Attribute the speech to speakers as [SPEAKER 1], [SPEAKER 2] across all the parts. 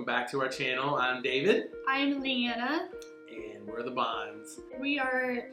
[SPEAKER 1] welcome back to our channel. I'm David.
[SPEAKER 2] I'm Leanna.
[SPEAKER 1] And we're the Bonds.
[SPEAKER 2] We are,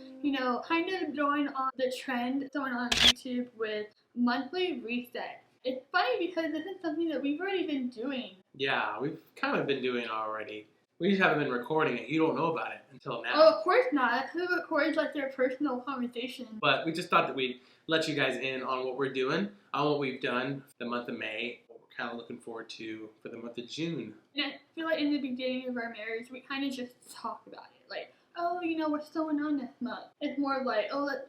[SPEAKER 2] kind of going on the trend going on YouTube with monthly reset. It's funny because this is something that we've already been doing.
[SPEAKER 1] Yeah, we've kind of been doing it already. We just haven't been recording it. You don't know about it until now.
[SPEAKER 2] Oh, of course not. Who records like their personal conversation?
[SPEAKER 1] But we just thought that we'd let you guys in on what we're doing, on what we've done the month of May, what we're kind of looking forward to for the month of June.
[SPEAKER 2] And I feel like in the beginning of our marriage, we kind of just talk about it. Like, oh, what's going on this month? It's more like,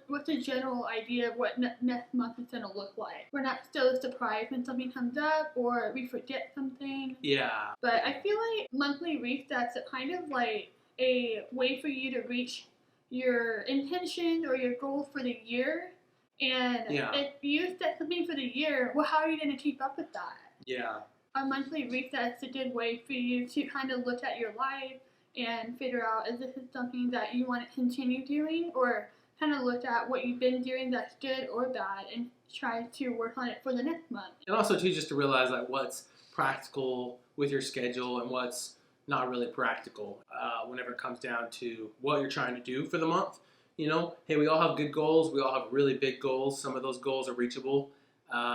[SPEAKER 2] what's the general idea of what next month is going to look like? We're not so surprised when something comes up or we forget something.
[SPEAKER 1] Yeah.
[SPEAKER 2] But I feel like monthly resets are kind of like a way for you to reach your intentions or your goals for the year. And if you set something for the year, well, how are you going to keep up with that?
[SPEAKER 1] Yeah.
[SPEAKER 2] A monthly reset is a good way for you to kind of look at your life and figure out if this is something that you want to continue doing, or kind of look at what you've been doing that's good or bad and try to work on it for the next month.
[SPEAKER 1] And also, too, just to realize like what's practical with your schedule and what's not really practical whenever it comes down to what you're trying to do for the month. Hey, we all have good goals. We all have really big goals. Some of those goals are reachable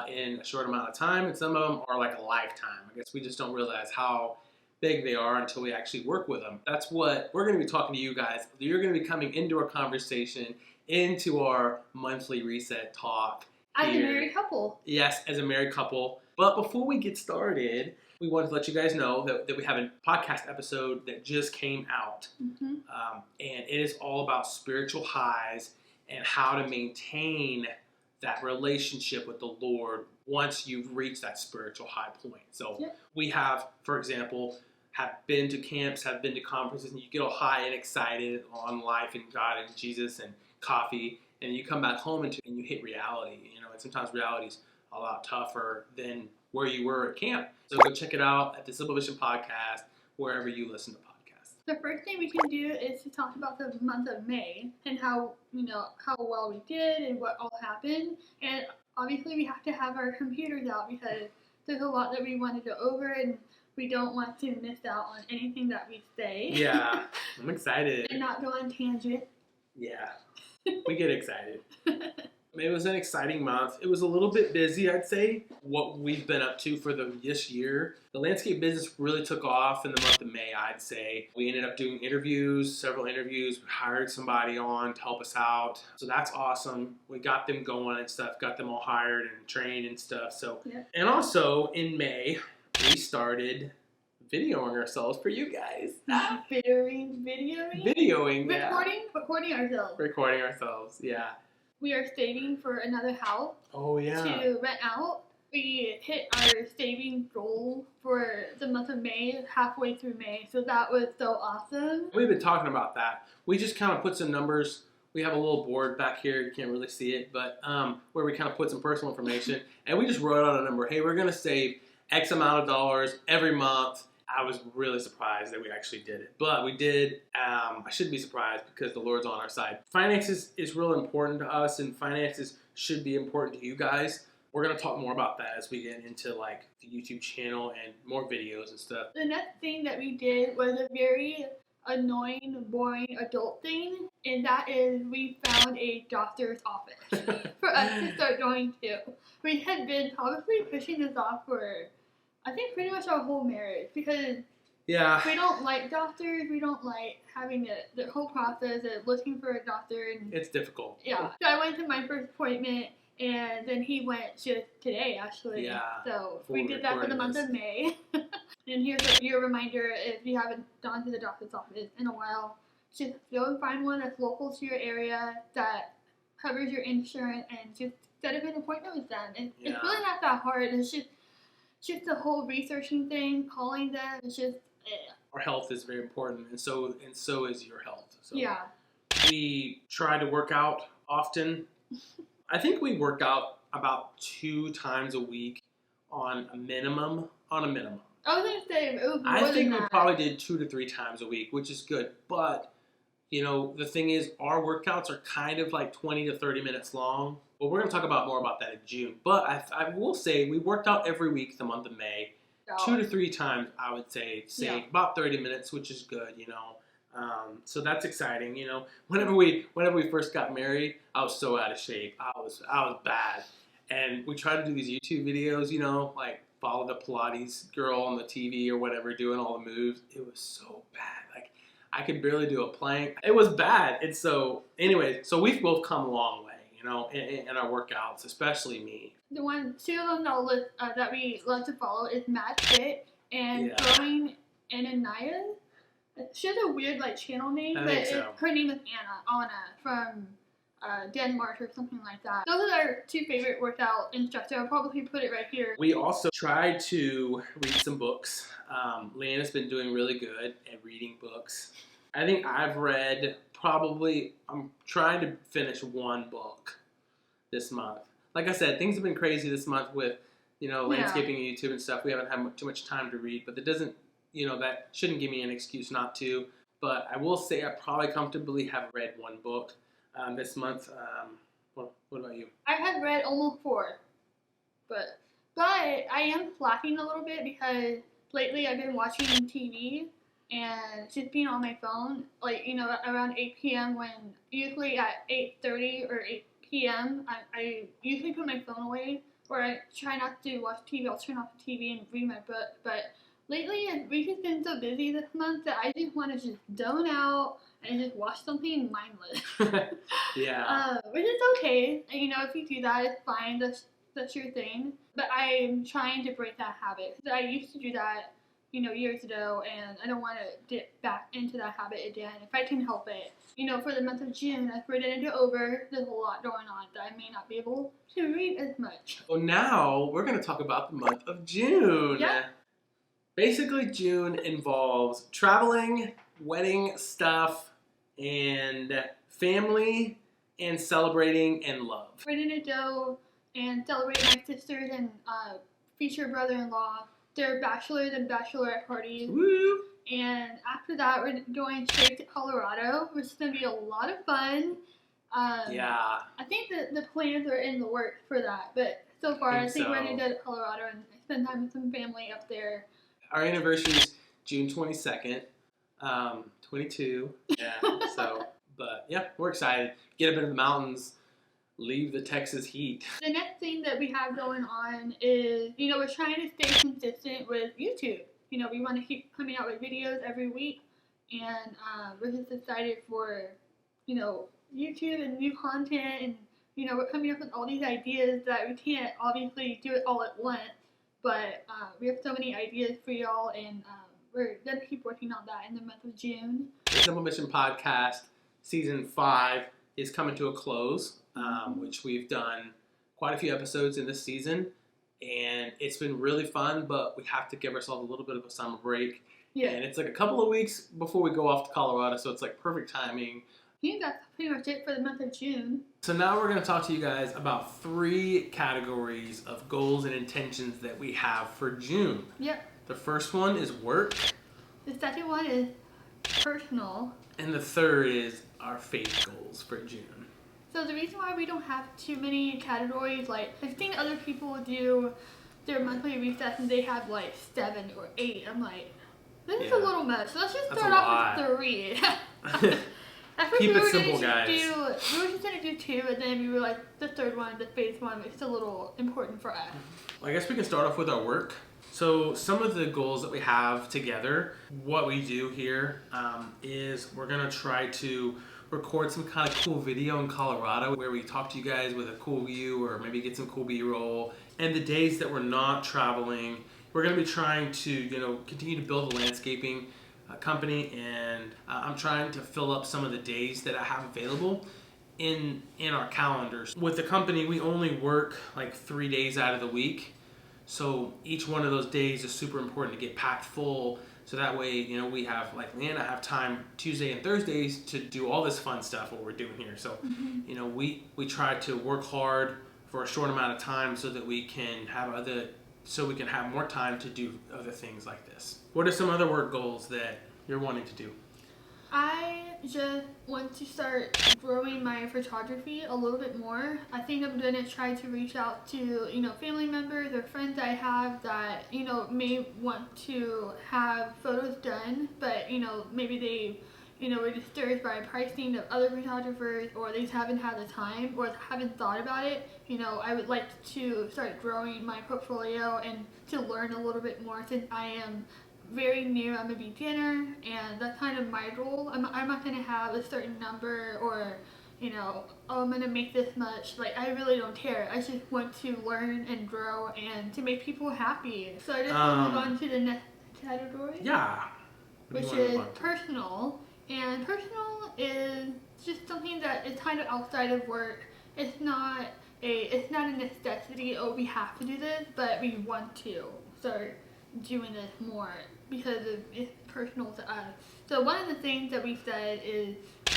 [SPEAKER 1] in a short amount of time, and some of them are like a lifetime. I guess we just don't realize how big they are until we actually work with them. That's what we're going to be talking to you guys. You're going to be coming into our conversation, into our monthly reset talk.
[SPEAKER 2] As a married couple.
[SPEAKER 1] Yes, as a married couple. But before we get started, we wanted to let you guys know that we have a podcast episode that just came out.
[SPEAKER 2] Mm-hmm.
[SPEAKER 1] And it is all about spiritual highs and how to maintain that relationship with the Lord once you've reached that spiritual high point. So we have, for example, have been to camps, have been to conferences, and you get all high and excited on life and God and Jesus and coffee, and you come back home and you hit reality, and sometimes reality is a lot tougher than where you were at camp. So go check it out at the Simple Vision Podcast, wherever you listen to podcasts.
[SPEAKER 2] The first thing we can do is to talk about the month of May and how well we did and what all happened. And obviously we have to have our computers out because there's a lot that we want to go over and we don't want to miss out on anything that we say.
[SPEAKER 1] Yeah, I'm excited.
[SPEAKER 2] And not go on tangent.
[SPEAKER 1] Yeah, we get excited. It was an exciting month. It was a little bit busy, I'd say, what we've been up to for this year. The landscape business really took off in the month of May, I'd say. We ended up doing several interviews. We hired somebody on to help us out. So that's awesome. We got them going and stuff, got them all hired and trained and stuff. So, And also in May, we started videoing ourselves for you guys.
[SPEAKER 2] Videoing?
[SPEAKER 1] Videoing,
[SPEAKER 2] Recording ourselves.
[SPEAKER 1] Recording ourselves, yeah.
[SPEAKER 2] We are saving for another house to rent out. We hit our saving goal for the month of May, halfway through May, so that was so awesome.
[SPEAKER 1] We've been talking about that. We just kind of put some numbers. We have a little board back here. You can't really see it, but where we kind of put some personal information, and we just wrote out a number. Hey, we're going to save X amount of dollars every month. I was really surprised that we actually did it. But we did. I shouldn't be surprised because the Lord's on our side. Finances is real important to us, and finances should be important to you guys. We're going to talk more about that as we get into like the YouTube channel and more videos and stuff.
[SPEAKER 2] The next thing that we did was a very annoying, boring adult thing, and that is we found a doctor's office for us to start going to. We had been probably pushing this off for I think pretty much our whole marriage because we don't like doctors. We don't like having the whole process of looking for a doctor. And it's
[SPEAKER 1] difficult.
[SPEAKER 2] Yeah. So I went to my first appointment and then he went just today actually.
[SPEAKER 1] Yeah.
[SPEAKER 2] So we did that for the month of May. And here's your reminder if you haven't gone to the doctor's office in a while, just go and find one that's local to your area that covers your insurance and just set up an appointment with them. It's really not that hard. It's just the whole researching thing, calling them, it's just
[SPEAKER 1] Our health is very important, and so is your health. So
[SPEAKER 2] yeah.
[SPEAKER 1] We try to work out often. I think we work out about 2 times a week on a minimum.
[SPEAKER 2] I was going to say, it was more
[SPEAKER 1] I think
[SPEAKER 2] than
[SPEAKER 1] we probably did 2 to 3 times a week, which is good. But, the thing is, our workouts are kind of like 20 to 30 minutes long. But we're going to talk more about that in June. But I will say we worked out every week the month of May.
[SPEAKER 2] out.
[SPEAKER 1] 2 to 3 times, I would say about 30 minutes, which is good, you know. So that's exciting, you know. Whenever we first got married, I was so out of shape. I was bad, and we tried to do these YouTube videos, you know, like follow the Pilates girl on the TV or whatever, doing all the moves. It was so bad. Like I could barely do a plank. It was bad. And so, anyway, so we've both come a long way, you know, in our workouts, especially me.
[SPEAKER 2] The two of them that we love to follow is Mad Fit and Growing Anania. She has a weird channel name, but her name is Anna from Denmark or something like that. Those are our two favorite workout instructors. I'll probably put it right here.
[SPEAKER 1] We also tried to read some books. Leanna's been doing really good at reading books. I think I've read I'm trying to finish one book this month. Like I said, things have been crazy this month with, you know, landscaping and YouTube and stuff. We haven't had too much time to read, but that doesn't, you know, that shouldn't give me an excuse not to. But I will say I probably comfortably have read one book this month. What about you? I
[SPEAKER 2] have read almost 4, but I am slacking a little bit because lately I've been watching TV and just being on my phone, like, you know, around 8 p.m. when usually at 8:30 or 8 p.m. I usually put my phone away, or I try not to watch TV. I'll turn off the TV and read my book. But lately, we've just been so busy this month that I just want to just zone out and just watch something mindless.
[SPEAKER 1] Yeah.
[SPEAKER 2] Which is okay. And, you know, if you do that, it's fine. That's your thing. But I'm trying to break that habit. I used to do that, you know, years ago, and I don't want to dip back into that habit again if I can help it. You know, for the month of June, as we're getting over, there's a lot going on that I may not be able to read as much.
[SPEAKER 1] Well, now we're going to talk about the month of June.
[SPEAKER 2] Yeah.
[SPEAKER 1] Basically, June involves traveling, wedding stuff, and family, and celebrating and love.
[SPEAKER 2] We're going to go and celebrate my sisters and future brother-in-law, their bachelors and bachelorette parties.
[SPEAKER 1] Woo!
[SPEAKER 2] And after that, we're going straight to Colorado, which is going to be a lot of fun.
[SPEAKER 1] Yeah.
[SPEAKER 2] I think that the plans are in the works for that, but so far I think we're going to go to Colorado and spend time with some family up there.
[SPEAKER 1] Our anniversary is June 22nd, 22. Yeah. But yeah, we're excited. Get up into the mountains, leave the Texas heat.
[SPEAKER 2] The next thing that we have going on is, you know, we're trying to stay consistent with YouTube. You know, we want to keep coming out with videos every week, and we're just excited for, you know, YouTube and new content, and, you know, we're coming up with all these ideas that we can't obviously do it all at once, but we have so many ideas for y'all, and we're going to keep working on that in the month of June.
[SPEAKER 1] The Simple Mission Podcast Season 5 is coming to a close, which we've done quite a few episodes in this season. And it's been really fun, but we have to give ourselves a little bit of a summer break.
[SPEAKER 2] Yeah.
[SPEAKER 1] And it's like a couple of weeks before we go off to Colorado, so it's like perfect timing.
[SPEAKER 2] I think that's pretty much it for the month of June.
[SPEAKER 1] So now we're going to talk to you guys about 3 categories of goals and intentions that we have for June.
[SPEAKER 2] Yep.
[SPEAKER 1] The first one is work.
[SPEAKER 2] The second one is personal.
[SPEAKER 1] And the third is our faith goals for June.
[SPEAKER 2] So the reason why we don't have too many categories, like, I've seen other people do their monthly resets and they have like 7 or 8. I'm like, this is a little much. So let's just start off with 3. At first
[SPEAKER 1] Keep
[SPEAKER 2] we
[SPEAKER 1] it
[SPEAKER 2] were
[SPEAKER 1] simple, guys.
[SPEAKER 2] We were just going to do 2, and then we were like, the third one, the faith one, it's a little important for us.
[SPEAKER 1] Well, I guess we can start off with our work. So some of the goals that we have together, what we do here is we're going to try to record some kind of cool video in Colorado where we talk to you guys with a cool view or maybe get some cool B-roll. And the days that we're not traveling, we're going to be trying to, you know, continue to build a landscaping company, and I'm trying to fill up some of the days that I have available in our calendars. With the company, we only work like 3 days out of the week. So each one of those days is super important to get packed full. So that way, you know, we have, like Leanna, have time Tuesday and Thursdays to do all this fun stuff, what we're doing here. So, you know, we try to work hard for a short amount of time so that we can have more time to do other things like this. What are some other work goals that you're wanting to do?
[SPEAKER 2] I just want to start growing my photography a little bit more. I think I'm gonna try to reach out to, family members or friends I have that, may want to have photos done, but, maybe they, were discouraged by pricing of other photographers, or they just haven't had the time or haven't thought about it. I would like to start growing my portfolio and to learn a little bit more, since I am very new. I'm a beginner, and that's kind of my goal. I'm not going to have a certain number, or, oh, I'm going to make this much. Like, I really don't care. I just want to learn and grow and to make people happy. So I just want to move on to the next category.
[SPEAKER 1] Yeah.
[SPEAKER 2] Which is personal. And personal is just something that is kind of outside of work. It's not a necessity, oh, we have to do this, but we want to start doing this more because it's personal to us. So one of the things that we've said is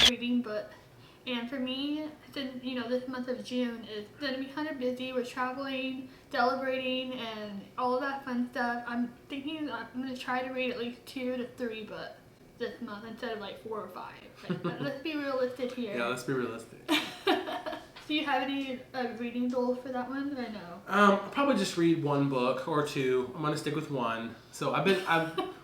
[SPEAKER 2] reading books. And for me, since, this month of June is going to be kind of busy with traveling, celebrating, and all of that fun stuff, I'm thinking that I'm going to try to read at least 2 to 3 books this month instead of like 4 or 5. But let's be realistic here.
[SPEAKER 1] Yeah, let's be realistic.
[SPEAKER 2] Do you have any reading goals for that one, or no?
[SPEAKER 1] I'll probably just read 1 book or 2. I'm gonna stick with 1. So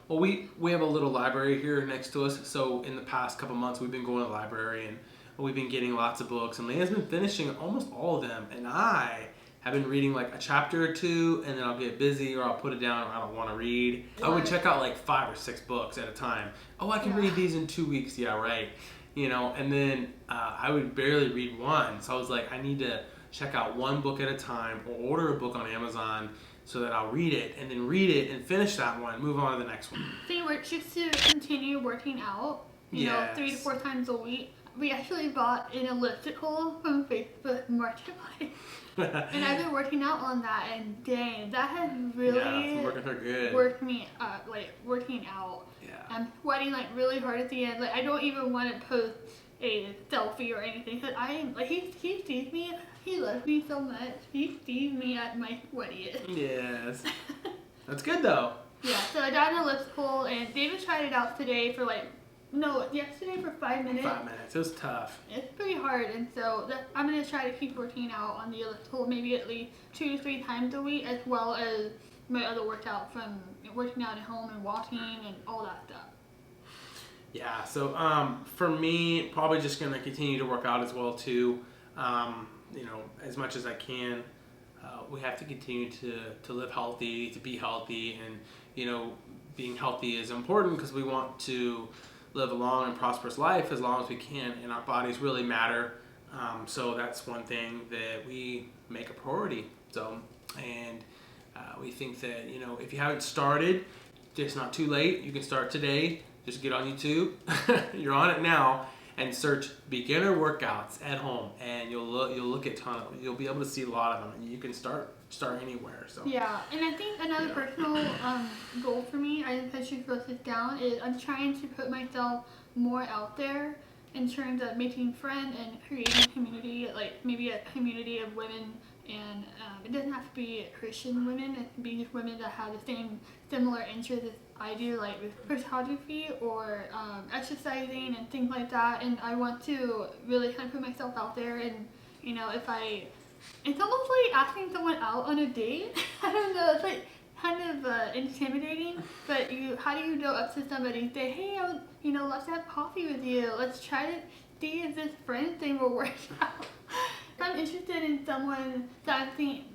[SPEAKER 1] we have a little library here next to us. So in the past couple months, we've been going to the library and we've been getting lots of books. And Leanne's been finishing almost all of them, and I have been reading like a chapter or 2, and then I'll get busy or I'll put it down. I don't want to read. I would check out like 5 or 6 books at a time. Oh, I can read these in 2 weeks. Yeah, right. And then I would barely read 1. So I was like, I need to check out 1 book at a time, or order a book on Amazon so that I'll read it and then read it and finish that one, move on to the next one.
[SPEAKER 2] So you work just to continue working out, 3 to 4 times a week. We actually bought an elliptical from Facebook Marketplace. And I've been working out on that, and dang, that has really worked me up, like working out.
[SPEAKER 1] Yeah.
[SPEAKER 2] I'm sweating like really hard at the end. Like, I don't even want to post a selfie or anything, because I am like, he sees me, he loves me so much. He sees me at my sweatiest.
[SPEAKER 1] Yes. That's good though.
[SPEAKER 2] Yeah, so I got an elliptical, and David tried it out today for yesterday for 5 minutes.
[SPEAKER 1] 5 minutes. It was tough.
[SPEAKER 2] It's pretty hard, and so I'm going to try to keep working out on the elliptical maybe at least 2 to 3 times a week, as well as my other workout from working out at home and walking and all that stuff.
[SPEAKER 1] Yeah, so for me, probably just going to continue to work out as well too. As much as I can. We have to continue to live healthy, to be healthy, and being healthy is important because we want to live a long and prosperous life as long as we can, and our bodies really matter. So that's one thing that we make a priority. So, and we think that, if you haven't started, it's not too late. You can start today. Just get on YouTube. You're on it now, and search beginner workouts at home, and you'll look at you'll be able to see a lot of them, and you can start anywhere. So
[SPEAKER 2] yeah, and I think another personal goal for me, I should wrote this down, is I'm trying to put myself more out there in terms of making friends and creating a community, like maybe a community of women, and it doesn't have to be Christian women. It can be just women that have the similar interests as I do, like with photography or exercising and things like that. And I want to really kind of put myself out there, and it's almost like asking someone out on a date. I don't know, it's like kind of intimidating, but how do you go up to somebody and say, hey, let's have coffee with you. Let's try to see if this friend thing will work out. If I'm interested in someone that I think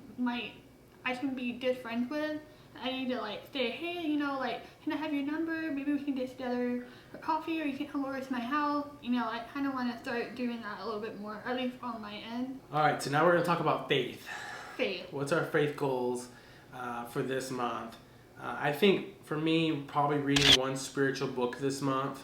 [SPEAKER 2] I can be good friends with, I need to say, hey, can I have your number? Maybe we can get together for coffee, or you can come over to my house. I kind of want to start doing that a little bit more, at least on my end.
[SPEAKER 1] All right, so now we're going to talk about faith.
[SPEAKER 2] Faith.
[SPEAKER 1] What's our faith goals for this month? I think for me, probably reading 1 spiritual book this month,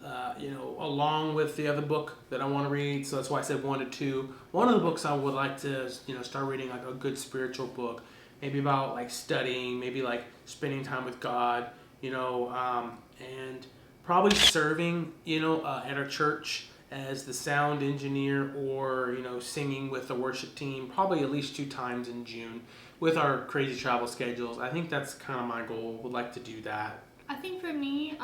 [SPEAKER 1] along with the other book that I want to read. So that's why I said 1 to 2. One of the books I would like to, start reading, like a good spiritual book, maybe about studying, maybe spending time with God, and probably serving, at our church as the sound engineer, or, singing with the worship team, probably at least 2 times in June with our crazy travel schedules. I think that's kind of my goal. Would like to do that.
[SPEAKER 2] I think for me,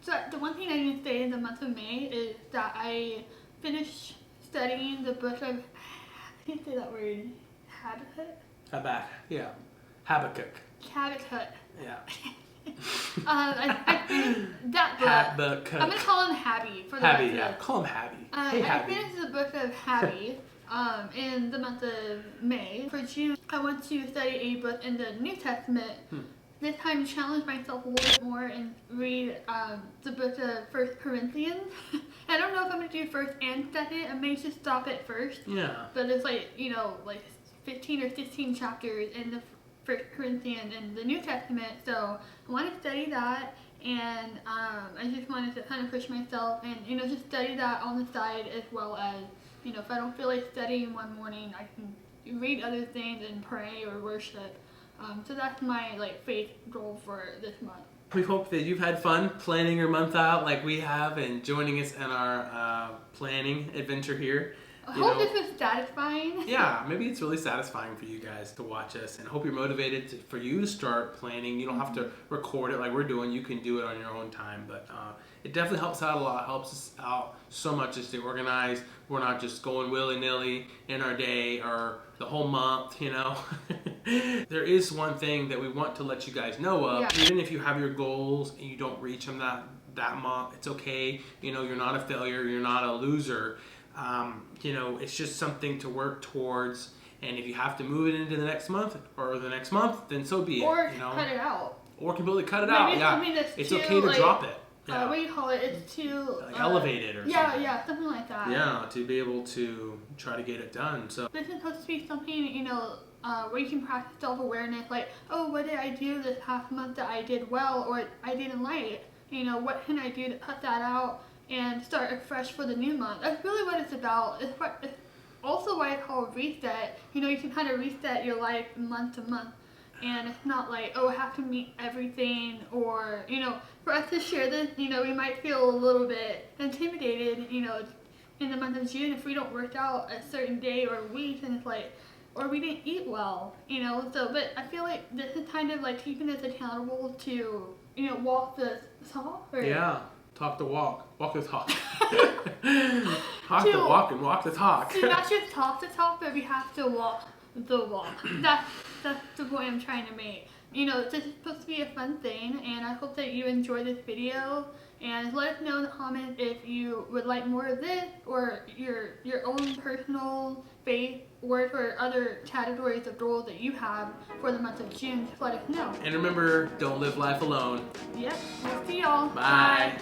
[SPEAKER 2] so the one thing I didn't say in the month of May is that I finished studying the book of, I can't say that word, Habakkuk?
[SPEAKER 1] Yeah. Habakkuk.
[SPEAKER 2] Habakkuk.
[SPEAKER 1] Yeah.
[SPEAKER 2] I finished that book.
[SPEAKER 1] Habakkuk.
[SPEAKER 2] I'm going to call him Habby for the
[SPEAKER 1] Habby,
[SPEAKER 2] rest
[SPEAKER 1] yeah.
[SPEAKER 2] of it.
[SPEAKER 1] Call him Habby. Hey, Habby.
[SPEAKER 2] I finished the book of Habby in the month of May. For June, I want to study a book in the New Testament. This time challenge myself a little bit more and read the book of 1 Corinthians. I don't know if I'm going to do 1st and 2nd. I may just stop at 1st.
[SPEAKER 1] Yeah.
[SPEAKER 2] But it's like, 15 or 16 chapters in the 1 Corinthians in the New Testament. So I want to study that. And I just wanted to kind of push myself and, just study that on the side, as well as, if I don't feel like studying one morning, I can read other things and pray or worship. So that's my faith goal for this month.
[SPEAKER 1] We hope that you've had fun planning your month out like we have and joining us in our planning adventure here.
[SPEAKER 2] I hope this was satisfying.
[SPEAKER 1] Yeah, maybe it's really satisfying for you guys to watch us, and I hope you're motivated for you to start planning. You don't have to record it like we're doing. You can do it on your own time, but it definitely helps out a lot. Helps us out so much to stay organized. We're not just going willy-nilly in our day or the whole month, There is one thing that we want to let you guys know of.
[SPEAKER 2] Yeah.
[SPEAKER 1] Even if you have your goals and you don't reach them that month, it's okay. You're not a failure. You're not a loser. It's just something to work towards, and if you have to move it into the next month or the next month, then so be it.
[SPEAKER 2] Or cut it out.
[SPEAKER 1] Or completely cut it
[SPEAKER 2] Maybe
[SPEAKER 1] out. Yeah, it's okay to drop it. Yeah.
[SPEAKER 2] What do you call it? It's too
[SPEAKER 1] elevated or something.
[SPEAKER 2] Yeah, something like that.
[SPEAKER 1] Yeah, to be able to try to get it done. So
[SPEAKER 2] this is supposed to be something where you can practice self-awareness. Like, oh, what did I do this past month that I did well or I didn't like? What can I do to cut that out and start afresh for the new month? That's really what it's about. It's also why it's called reset. You can kind of reset your life month to month. And it's not like, oh, I have to meet everything, or, for us to share this, we might feel a little bit intimidated, in the month of June if we don't work out a certain day or week, and it's like, or we didn't eat well, so, but I feel like this is kind of like keeping us accountable to, walk the talk, or...
[SPEAKER 1] Yeah, talk the walk, walk the talk. Talk the walk and walk the talk.
[SPEAKER 2] To not just talk the talk, but we have to walk the walk. That's the point I'm trying to make. This is supposed to be a fun thing, and I hope that you enjoy this video. And let us know in the comments if you would like more of this, or your own personal faith work, or other categories of goals that you have for the month of June. Just let us know.
[SPEAKER 1] And remember, don't live life alone.
[SPEAKER 2] Yep. We'll see y'all.
[SPEAKER 1] Bye.